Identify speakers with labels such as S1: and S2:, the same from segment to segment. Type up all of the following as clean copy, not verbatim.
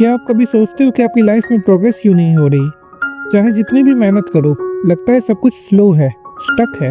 S1: क्या आप कभी सोचते हो कि आपकी लाइफ में प्रोग्रेस क्यों नहीं हो रही? चाहे जितनी भी मेहनत करो, लगता है सब कुछ स्लो है, स्टक है।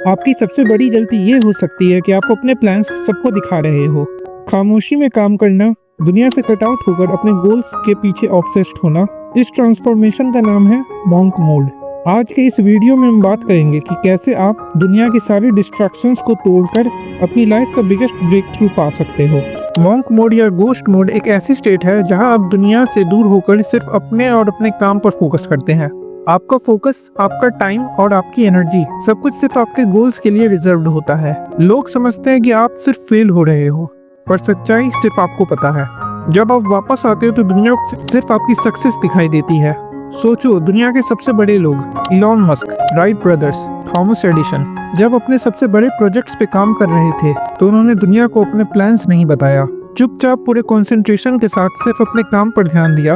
S1: आपकी सबसे बड़ी गलती ये हो सकती है कि आप अपने प्लान्स सबको दिखा रहे हो। खामोशी में काम करना, दुनिया से कट आउट होकर अपने गोल्स के पीछे ऑब्सेस्ड होना, इस ट्रांसफॉर्मेशन का नाम है मॉन्क मोड। आज के इस वीडियो में हम बात करेंगे कि कैसे आप दुनिया की सारी डिस्ट्रैक्शंस को तोड़कर अपनी लाइफ का बिगेस्ट ब्रेक थ्रू पा सकते हो। मॉन्क मोड या गोस्ट मोड एक ऐसी स्टेट है जहां आप दुनिया से दूर होकर सिर्फ अपने और अपने काम पर फोकस करते हैं। आपका फोकस, आपका टाइम और आपकी एनर्जी सब कुछ सिर्फ आपके गोल्स के लिए रिजर्व्ड होता है। लोग समझते हैं कि आप सिर्फ फेल हो रहे हो, पर सच्चाई सिर्फ आपको पता है। जब आप वापस आते हो तो दुनिया को सिर्फ आपकी सक्सेस दिखाई देती है। सोचो, दुनिया के सबसे बड़े लोग Elon Musk, Wright brothers, Thomas Edison, जब अपने सबसे बड़े प्रोजेक्ट्स पे काम कर रहे थे तो उन्होंने दुनिया को अपने प्लान्स नहीं बताया। चुपचाप पूरे कंसंट्रेशन के साथ सिर्फ अपने काम पर ध्यान दिया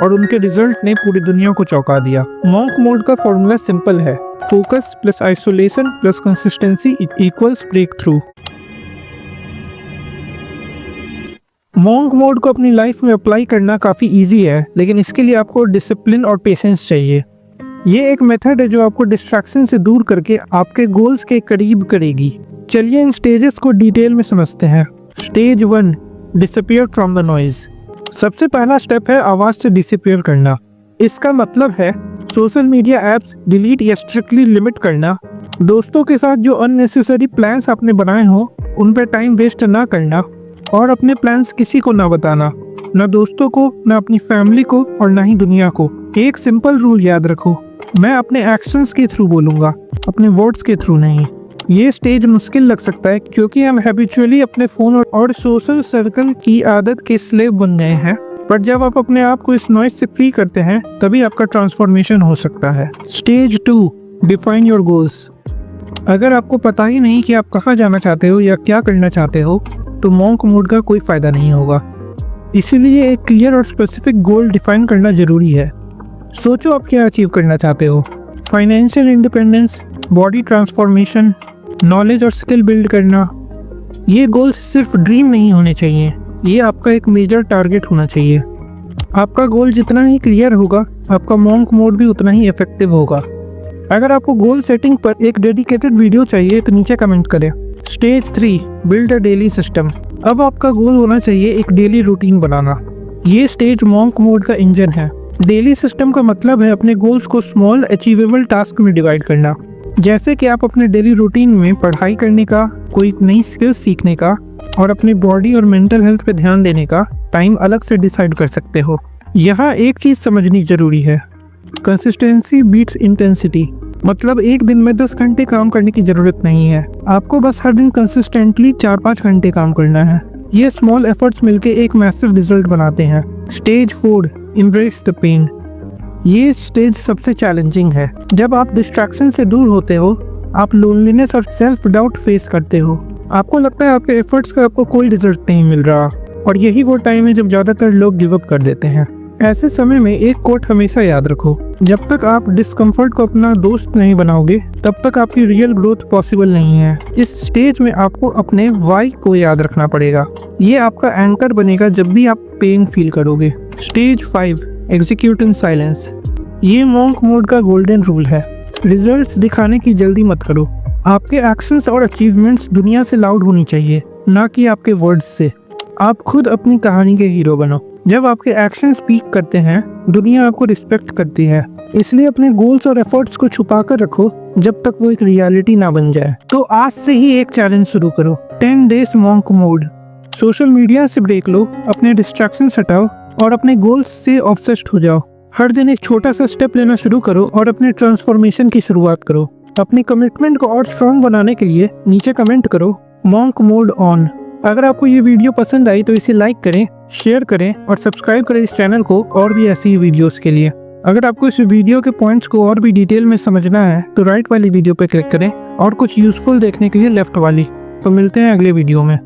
S1: और उनके रिजल्ट ने पूरी दुनिया को चौंका दिया। मॉन्क मोड का फॉर्मूला सिंपल है, focus plus isolation plus consistency equals breakthrough. Monk mode को अपनी लाइफ में अप्लाई करना काफ़ी इजी है, लेकिन इसके लिए आपको डिसिप्लिन और पेशेंस चाहिए। ये एक मेथड है जो आपको डिस्ट्रैक्शन से दूर करके आपके गोल्स के करीब करेगी। चलिए इन स्टेजेस को डिटेल में समझते हैं। Stage 1, disappear from the noise. सबसे पहला स्टेप है आवाज़ से डिसअपीयर करना। इसका मतलब है सोशल मीडिया ऐप्स डिलीट या स्ट्रिक्टली लिमिट करना। दोस्तों के साथ जो अननेसेसरी प्लान्स आपने बनाए हो उन पर टाइम वेस्ट ना करना और अपने प्लान्स किसी को ना बताना, ना दोस्तों को, ना अपनी फैमिली को और ना ही दुनिया को। एक सिंपल रूल याद रखो, मैं अपने एक्शंस के थ्रू बोलूँगा, अपने वर्ड्स के थ्रू नहीं। ये स्टेज मुश्किल लग सकता है क्योंकि हम हैबिचुअली अपने फ़ोन और सोशल सर्कल की आदत के स्लेव बन गए हैं, पर जब आप अपने आप को इस नॉइज से फ्री करते हैं तभी आपका ट्रांसफॉर्मेशन हो सकता है। Stage 2, define your goals. अगर आपको पता ही नहीं कि आप कहाँ जाना चाहते हो या क्या करना चाहते हो तो मॉन्क मोड का कोई फ़ायदा नहीं होगा। इसीलिए एक क्लियर और स्पेसिफिक गोल डिफाइन करना ज़रूरी है। सोचो आप क्या अचीव करना चाहते हो। Financial independence, body transformation, knowledge और स्किल बिल्ड करना। ये गोल्स सिर्फ ड्रीम नहीं होने चाहिए, ये आपका एक मेजर टारगेट होना चाहिए। आपका गोल जितना ही क्लियर होगा, आपका मॉन्क मोड भी उतना ही इफेक्टिव होगा। अगर आपको गोल सेटिंग पर एक डेडिकेटेड वीडियो चाहिए तो नीचे कमेंट करें। Stage 3, build a daily system. अब आपका गोल होना चाहिए एक डेली रूटीन बनाना। ये स्टेज मॉन्क मोड का इंजन है। डेली सिस्टम का मतलब है अपने गोल्स को स्मॉल अचीवेबल टास्क में डिवाइड करना। जैसे कि आप अपने डेली रूटीन में पढ़ाई करने का, कोई नई स्किल सीखने का और अपनी बॉडी और मेंटल हेल्थ पे ध्यान देने का टाइम अलग से डिसाइड कर सकते हो। यहाँ एक चीज़ समझनी जरूरी है, कंसिस्टेंसी बीट्स इंटेंसिटी। मतलब एक दिन में 10 घंटे काम करने की ज़रूरत नहीं है, आपको बस हर दिन कंसिस्टेंटली 4-5 घंटे काम करना है। ये स्मॉल एफर्ट्स मिलके एक मैसिव रिजल्ट बनाते हैं। Stage 4, embrace the pain. ये स्टेज सबसे चैलेंजिंग है। जब आप डिस्ट्रैक्शन से दूर होते हो, आप लोनलीनेस और सेल्फ डाउट फेस करते हो। आपको लगता है आपके एफर्ट्स का आपको कोई रिजल्ट नहीं मिल रहा, और यही वो टाइम है जब ज़्यादातर लोग गिव अप कर देते हैं। ऐसे समय में एक कोट हमेशा याद रखो, जब तक आप डिस्कम्फर्ट को अपना दोस्त नहीं बनाओगे तब तक आपकी रियल ग्रोथ पॉसिबल नहीं है। इस स्टेज में आपको अपने वाई को याद रखना पड़ेगा। ये आपका एंकर बनेगा जब भी आप पेन फील करोगे। Stage 5, execute in silence. ये मॉन्क मोड का गोल्डन रूल है। रिजल्ट्स दिखाने की जल्दी मत करो। आपके एक्शंस और अचीवमेंट्स दुनिया से लाउड होनी चाहिए, ना कि आपके वर्ड्स से। आप खुद अपनी कहानी के हीरो बनो। जब आपके एक्शन स्पीक करते हैं, दुनिया आपको रिस्पेक्ट करती है। इसलिए अपने गोल्स और एफर्ट्स को छुपा कर रखो जब तक वो एक रियलिटी ना बन जाए। तो आज से ही एक चैलेंज शुरू करो, 10 days monk mode. Social media से ब्रेक लो, अपने डिस्ट्रैक्शन हटाओ और अपने गोल्स से ऑब्सेस्ड हो जाओ। हर दिन एक छोटा सा स्टेप लेना शुरू करो और अपने ट्रांसफॉर्मेशन की शुरुआत करो। अपनी कमिटमेंट को और स्ट्रॉन्ग बनाने के लिए नीचे कमेंट करो, मॉन्क मोड ऑन। अगर आपको ये वीडियो पसंद आई तो इसे लाइक करें, शेयर करें और सब्सक्राइब करें इस चैनल को और भी ऐसी वीडियोस के लिए। अगर आपको इस वीडियो के पॉइंट्स को और भी डिटेल में समझना है तो राइट वाली वीडियो पर क्लिक करें और कुछ यूजफुल देखने के लिए लेफ्ट वाली। तो मिलते हैं अगले वीडियो में।